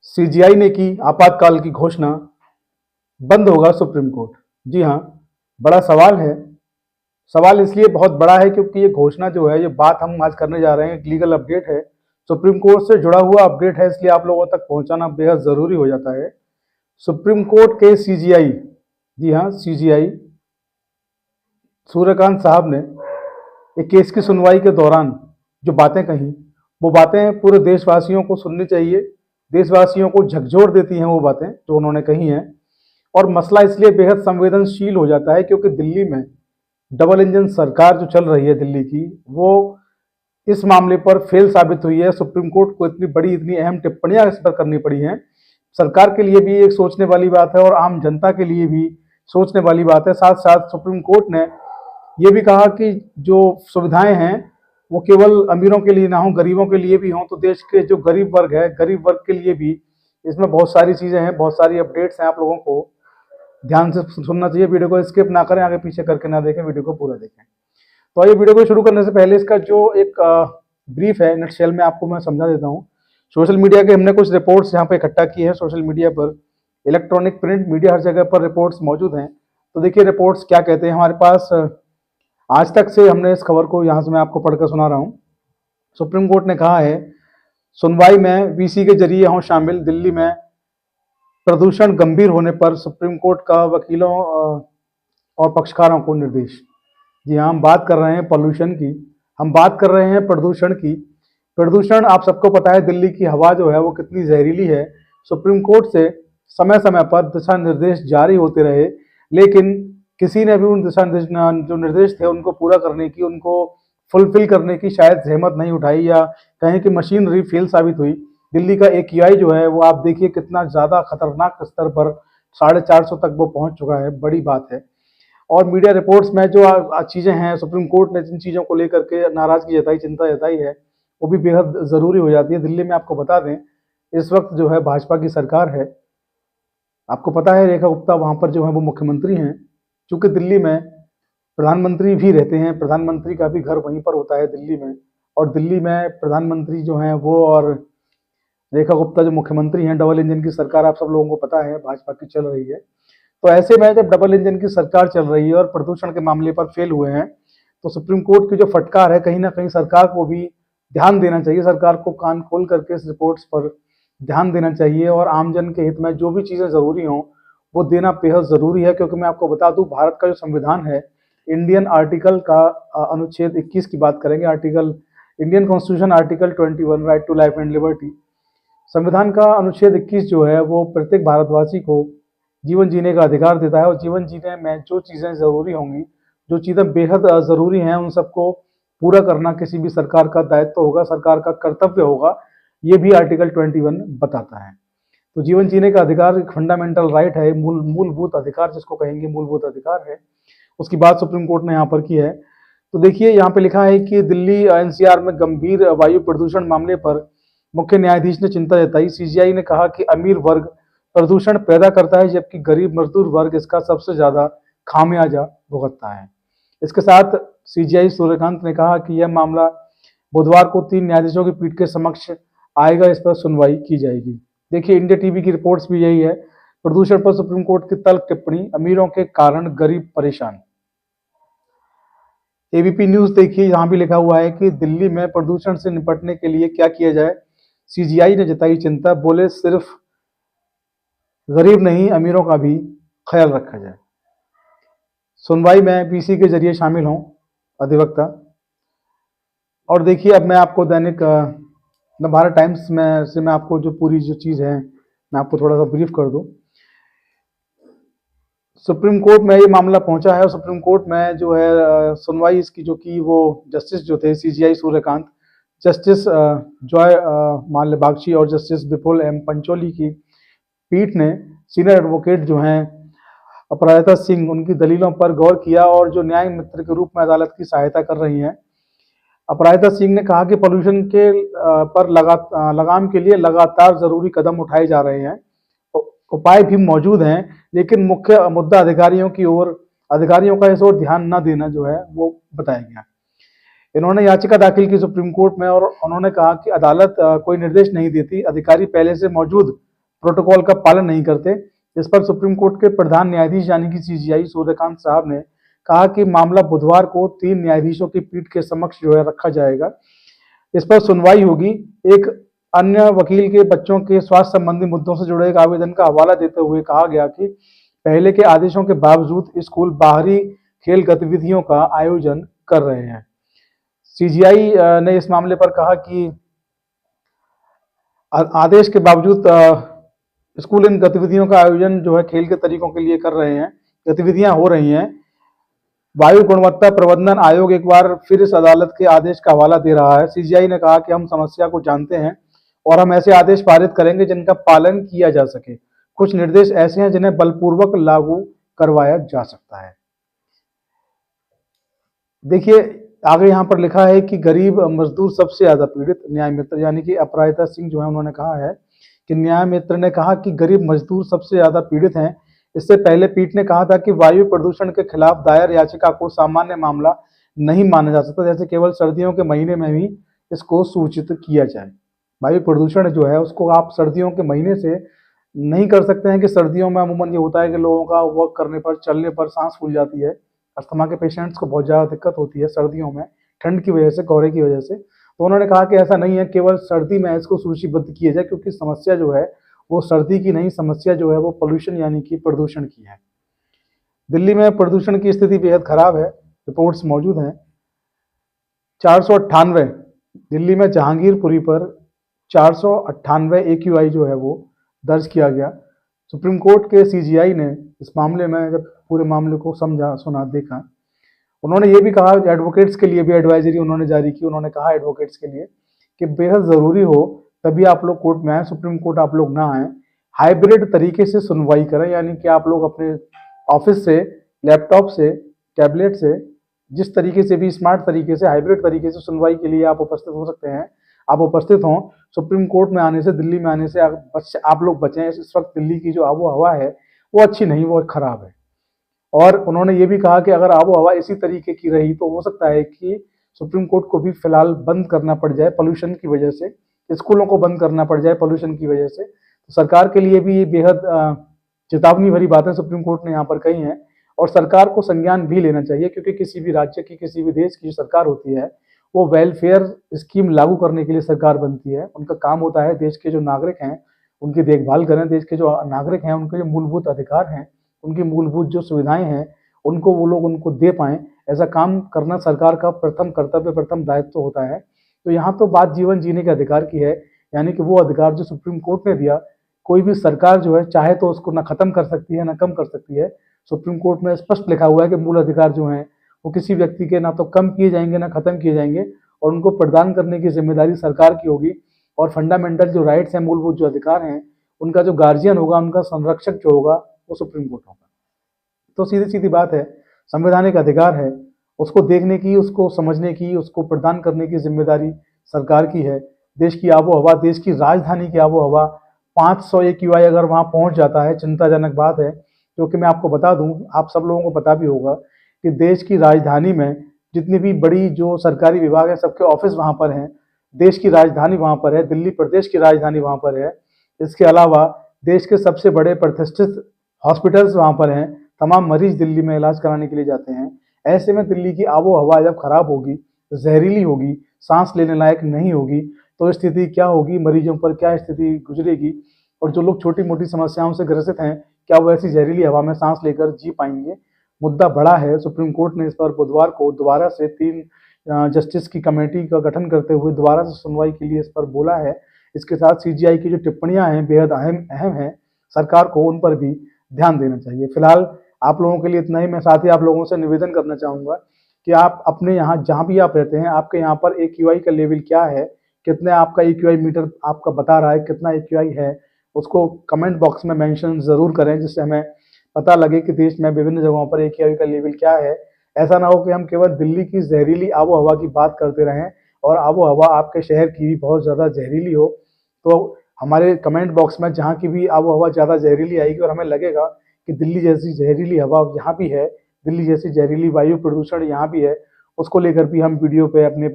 CGI ने की आपातकाल की घोषणा, बंद होगा सुप्रीम कोर्ट। जी हाँ, बड़ा सवाल है। सवाल इसलिए बहुत बड़ा है क्योंकि ये घोषणा जो है, ये बात हम आज करने जा रहे हैं, एक लीगल अपडेट है, सुप्रीम कोर्ट से जुड़ा हुआ अपडेट है, इसलिए आप लोगों तक पहुंचाना बेहद जरूरी हो जाता है। सुप्रीम कोर्ट के सीजीआई, जी हाँ सीजीआई सूर्यकांत साहब ने एक केस की सुनवाई के दौरान जो बातें कही, वो बातें पूरे देशवासियों को सुननी चाहिए। देशवासियों को झकझोर देती हैं वो बातें जो उन्होंने कही हैं। और मसला इसलिए बेहद संवेदनशील हो जाता है क्योंकि दिल्ली में डबल इंजन सरकार जो चल रही है दिल्ली की, वो इस मामले पर फेल साबित हुई है। सुप्रीम कोर्ट को इतनी बड़ी, इतनी अहम टिप्पणियां इस पर करनी पड़ी हैं। सरकार के लिए भी एक सोचने वाली बात है और आम जनता के लिए भी सोचने वाली बात है। साथ साथ सुप्रीम कोर्ट ने ये भी कहा कि जो सुविधाएं हैं वो केवल अमीरों के लिए ना हो, गरीबों के लिए भी हों। तो देश के जो गरीब वर्ग है, गरीब वर्ग के लिए भी इसमें बहुत सारी चीज़ें हैं, बहुत सारी अपडेट्स हैं। आप लोगों को ध्यान से सुनना चाहिए, वीडियो को स्किप ना करें, आगे पीछे करके ना देखें, वीडियो को पूरा देखें। तो आइए वीडियो को शुरू करने से पहले इसका जो एक ब्रीफ है, नटशेल में आपको मैं समझा देता हूँ। सोशल मीडिया के हमने कुछ रिपोर्ट्स यहाँ पे इकट्ठा किए हैं। सोशल मीडिया पर, इलेक्ट्रॉनिक, प्रिंट मीडिया, हर जगह पर रिपोर्ट्स मौजूद हैं। तो देखिए रिपोर्ट्स क्या कहते हैं हमारे पास। आज तक से हमने इस खबर को, यहाँ से मैं आपको पढ़कर सुना रहा हूँ। सुप्रीम कोर्ट ने कहा है, सुनवाई में वीसी के जरिए हों शामिल। दिल्ली में प्रदूषण गंभीर होने पर सुप्रीम कोर्ट का वकीलों और पक्षकारों को निर्देश। जी हाँ, हम बात कर रहे हैं पॉल्यूशन की, हम बात कर रहे हैं प्रदूषण की। प्रदूषण, आप सबको पता है दिल्ली की हवा जो है वो कितनी जहरीली है। सुप्रीम कोर्ट से समय समय पर दिशा निर्देश जारी होते रहे, लेकिन किसी ने भी उन दिशा जो निर्देश थे उनको पूरा करने की, उनको फुलफिल करने की शायद जहमत नहीं उठाई, या कहें कि मशीनरी फेल साबित हुई। दिल्ली का AQI जो है वो आप देखिए कितना ज़्यादा खतरनाक स्तर पर 450 तक वो पहुंच चुका है, बड़ी बात है। और मीडिया रिपोर्ट्स में जो चीज़ें हैं, सुप्रीम कोर्ट ने जिन चीज़ों को लेकर के नाराज़गी जताई, चिंता जताई है, वो भी बेहद ज़रूरी हो जाती है। दिल्ली में आपको बता दें, इस वक्त जो है भाजपा की सरकार है। आपको पता है रेखा गुप्ता वहाँ पर जो है वो मुख्यमंत्री हैं। चूँकि दिल्ली में प्रधानमंत्री भी रहते हैं, प्रधानमंत्री का भी घर वहीं पर होता है दिल्ली में। और दिल्ली में प्रधानमंत्री जो हैं वो और रेखा गुप्ता जो मुख्यमंत्री हैं, डबल इंजन की सरकार आप सब लोगों को पता है भाजपा की चल रही है। तो ऐसे में जब डबल इंजन की सरकार चल रही है और प्रदूषण के मामले पर फेल हुए हैं, तो सुप्रीम कोर्ट की जो फटकार है, कहीं ना कहीं सरकार को भी ध्यान देना चाहिए। सरकार को कान खोल करके इस रिपोर्ट्स पर ध्यान देना चाहिए और आमजन के हित में जो भी चीज़ें ज़रूरी हों वो देना बेहद ज़रूरी है। क्योंकि मैं आपको बता दूं, भारत का जो संविधान है, इंडियन आर्टिकल का अनुच्छेद 21 की बात करेंगे, article, Indian constitution article 21, right to life and liberty. संविधान का अनुच्छेद 21 जो है वो प्रत्येक भारतवासी को जीवन जीने का अधिकार देता है। और जीवन जीने में जो चीज़ें ज़रूरी होंगी, जो चीज़ें बेहद ज़रूरी हैं, उन सबको पूरा करना किसी भी सरकार का दायित्व होगा, सरकार का कर्तव्य होगा। ये भी आर्टिकल 21 बताता है। तो जीवन जीने का अधिकार एक फंडामेंटल राइट है, मूलभूत अधिकार जिसको कहेंगे, मूलभूत अधिकार है। उसकी बात सुप्रीम कोर्ट ने यहाँ पर की है। तो देखिए यहाँ पे लिखा है कि दिल्ली NCR में गंभीर वायु प्रदूषण मामले पर मुख्य न्यायाधीश ने चिंता जताई। CGI ने कहा कि अमीर वर्ग प्रदूषण पैदा करता है, जबकि गरीब मजदूर वर्ग इसका सबसे ज्यादा खामियाजा भुगतता है। इसके साथ CGI सूर्यकांत ने कहा कि यह मामला बुधवार को 3 न्यायाधीशों की पीठ के समक्ष आएगा, इस पर सुनवाई की जाएगी। देखिए इंडिया टीवी की रिपोर्ट्स भी यही है, प्रदूषण पर सुप्रीम कोर्ट की तल्ख टिप्पणी, अमीरों के कारण गरीब परेशान। ABP न्यूज देखिए, यहाँ भी लिखा हुआ है कि दिल्ली में प्रदूषण से निपटने के लिए क्या किया जाए। CGI ने जताई चिंता, बोले सिर्फ गरीब नहीं, अमीरों का भी ख्याल रखा जाए। सुनवाई में PC के जरिए शामिल हों अधिवक्ता। और देखिए अब मैं आपको दैनिक नवभारत टाइम्स में से मैं आपको जो पूरी जो चीज़ है मैं आपको थोड़ा सा ब्रीफ कर दूं। सुप्रीम कोर्ट में ये मामला पहुंचा है और सुप्रीम कोर्ट में जो है सुनवाई इसकी जो की, वो जस्टिस जो थे CGI सूर्यकांत, जस्टिस जॉय माल्यबागची और जस्टिस विपुल M पंचोली की पीठ ने सीनियर एडवोकेट जो हैं अपराजिता सिंह, उनकी दलीलों पर गौर किया और जो न्याय मित्र के रूप में अदालत की सहायता कर रही हैं। अपराजिता सिंह ने कहा कि पॉल्यूशन के पर लगाम के लिए लगातार जरूरी कदम उठाए जा रहे हैं, उपाय भी मौजूद हैं, लेकिन मुख्य मुद्दा अधिकारियों का इस ओर ध्यान न देना जो है वो बताया गया। इन्होंने याचिका दाखिल की सुप्रीम कोर्ट में और उन्होंने कहा कि अदालत कोई निर्देश नहीं देती, अधिकारी पहले से मौजूद प्रोटोकॉल का पालन नहीं करते। इस पर सुप्रीम कोर्ट के प्रधान न्यायाधीश यानी कि सीजीआई सूर्यकांत साहब ने कहा कि मामला बुधवार को 3 न्यायाधीशों की पीठ के समक्ष जो है रखा जाएगा। इस पर सुनवाई होगी। एक अन्य वकील के बच्चों के स्वास्थ्य संबंधी मुद्दों से जुड़े एक आवेदन का हवाला देते हुए कहा गया कि पहले के आदेशों के बावजूद स्कूल बाहरी खेल गतिविधियों का आयोजन कर रहे हैं। सीजीआई ने इस मामले पर कहा कि आदेश के बावजूद स्कूल इन गतिविधियों का आयोजन जो है खेल के तरीकों के लिए कर रहे हैं, गतिविधियां हो रही हैं। वायु गुणवत्ता प्रबंधन आयोग एक बार फिर इस अदालत के आदेश का हवाला दे रहा है। सीजीआई ने कहा कि हम समस्या को जानते हैं और हम ऐसे आदेश पारित करेंगे जिनका पालन किया जा सके। कुछ निर्देश ऐसे हैं जिन्हें बलपूर्वक लागू करवाया जा सकता है। देखिए आगे यहाँ पर लिखा है कि गरीब मजदूर सबसे ज्यादा पीड़ित। न्याय मित्र यानी कि अपराजिता सिंह जो है उन्होंने कहा है कि न्याय मित्र ने कहा कि गरीब मजदूर सबसे ज्यादा पीड़ित हैं। इससे पहले पीठ ने कहा था कि वायु प्रदूषण के खिलाफ दायर याचिका को सामान्य मामला नहीं माना जा सकता, जैसे केवल सर्दियों के महीने में भी इसको सूचित किया जाए। वायु प्रदूषण जो है उसको आप सर्दियों के महीने से नहीं कर सकते हैं कि सर्दियों में अमूमन ये होता है कि लोगों का वर्क करने पर, चलने पर सांस फूल जाती है। अस्थमा के पेशेंट्स को बहुत ज़्यादा दिक्कत होती है सर्दियों में, ठंड की वजह से, कोहरे की वजह से। तो उन्होंने कहा कि ऐसा नहीं है, केवल सर्दी में इसको सूचीबद्ध किया जाए, क्योंकि समस्या जो है वो सर्दी की नहीं, समस्या जो है वो पोल्यूशन यानी कि प्रदूषण की है। दिल्ली में प्रदूषण की स्थिति बेहद खराब है, रिपोर्ट्स मौजूद हैं। 498 दिल्ली में जहांगीरपुरी पर 498 AQI जो है वो दर्ज किया गया। सुप्रीम कोर्ट के सीजीआई ने इस मामले में जब पूरे मामले को समझा, सुना, देखा, उन्होंने ये भी कहा, एडवोकेट्स के लिए भी एडवाइजरी उन्होंने जारी की। उन्होंने कहा एडवोकेट्स के लिए कि बेहद ज़रूरी हो तभी आप लोग कोर्ट में आए, सुप्रीम कोर्ट आप लोग ना आए, हाइब्रिड तरीके से सुनवाई करें, यानी कि आप लोग अपने ऑफिस से, लैपटॉप से, टैबलेट से, जिस तरीके से भी स्मार्ट तरीके से, हाइब्रिड तरीके से सुनवाई के लिए आप उपस्थित हो सकते हैं, आप उपस्थित हों। सुप्रीम कोर्ट में आने से, दिल्ली में आने से आप लोग बचें। इस वक्त दिल्ली की जो आबो हवा है वो अच्छी नहीं, वो खराब है। और उन्होंने ये भी कहा कि अगर आबो हवा इसी तरीके की रही तो हो सकता है कि सुप्रीम कोर्ट को भी फिलहाल बंद करना पड़ जाए पोल्यूशन की वजह से, स्कूलों को बंद करना पड़ जाए पोल्यूशन की वजह से। तो सरकार के लिए भी ये बेहद चेतावनी भरी बातें सुप्रीम कोर्ट ने यहाँ पर कही हैं। और सरकार को संज्ञान भी लेना चाहिए, क्योंकि किसी भी राज्य की, किसी भी देश की जो सरकार होती है वो वेलफेयर स्कीम लागू करने के लिए सरकार बनती है। उनका काम होता है देश के जो नागरिक हैं उनकी देखभाल करें, देश के जो नागरिक हैं उनके जो मूलभूत अधिकार हैं, उनकी मूलभूत जो सुविधाएं हैं उनको वो लोग उनको दे पाएं। ऐसा काम करना सरकार का प्रथम कर्तव्य, प्रथम दायित्व होता है। तो यहाँ तो बात जीवन जीने के अधिकार की है, यानी कि वो अधिकार जो सुप्रीम कोर्ट ने दिया, कोई भी सरकार जो है चाहे तो उसको ना खत्म कर सकती है ना कम कर सकती है। सुप्रीम कोर्ट में स्पष्ट लिखा हुआ है कि मूल अधिकार जो हैं वो किसी व्यक्ति के ना तो कम किए जाएंगे ना खत्म किए जाएंगे, और उनको प्रदान करने की जिम्मेदारी सरकार की होगी। और फंडामेंटल जो राइट्स हैं, मूलभूत जो अधिकार हैं, उनका जो गार्जियन होगा, उनका संरक्षक जो होगा वो सुप्रीम कोर्ट होगा। तो सीधी सीधी बात है, संवैधानिक अधिकार है, उसको देखने की, उसको समझने की, उसको प्रदान करने की जिम्मेदारी सरकार की है। देश की आबो हवा, देश की राजधानी की आबो हवा 500 AQI अगर वहाँ पहुँच जाता है, चिंताजनक बात है। क्योंकि मैं आपको बता दूं, आप सब लोगों को पता भी होगा कि देश की राजधानी में जितनी भी बड़ी जो सरकारी विभाग है सबके ऑफिस वहाँ पर हैं। देश की राजधानी वहाँ पर है, दिल्ली प्रदेश की राजधानी वहाँ पर है। इसके अलावा देश के सबसे बड़े प्रतिष्ठित हॉस्पिटल्स वहाँ पर हैं। तमाम मरीज दिल्ली में इलाज कराने के लिए जाते हैं। ऐसे में दिल्ली की आबो हवा जब खराब होगी, जहरीली होगी, सांस लेने लायक नहीं होगी, तो स्थिति क्या होगी, मरीजों पर क्या स्थिति गुजरेगी। और जो लोग छोटी मोटी समस्याओं से ग्रसित हैं, क्या वो ऐसी जहरीली हवा में सांस लेकर जी पाएंगे। मुद्दा बड़ा है। सुप्रीम कोर्ट ने इस पर बुधवार को दोबारा से 3 जस्टिस की कमेटी का गठन करते हुए दोबारा से सुनवाई के लिए इस पर बोला है। इसके साथ सीजीआई की जो टिप्पणियां हैं बेहद अहम हैं, सरकार को उन पर भी ध्यान देना चाहिए। फिलहाल आप लोगों के लिए इतना ही। मैं साथ ही आप लोगों से निवेदन करना चाहूँगा कि आप अपने यहाँ जहाँ भी आप रहते हैं, आपके यहाँ पर AQI का लेवल क्या है, कितने आपका AQI मीटर आपका बता रहा है, कितना AQI है, उसको कमेंट बॉक्स में मेंशन ज़रूर करें, जिससे हमें पता लगे कि देश में विभिन्न जगहों पर AQI का लेवल क्या है। ऐसा ना हो कि हम केवल दिल्ली की जहरीली आबो हवा की बात करते रहें और आबो हवा आपके शहर की भी बहुत ज़्यादा जहरीली हो। तो हमारे कमेंट बॉक्स में जहाँ की भी आबो हवा ज़्यादा जहरीली आएगी और हमें लगेगा कि दिल्ली जैसी जहरीली हवा यहाँ भी है, दिल्ली जैसी जहरीली वायु प्रदूषण यहाँ भी है, उसको लेकर भी हम वीडियो पे अपने पे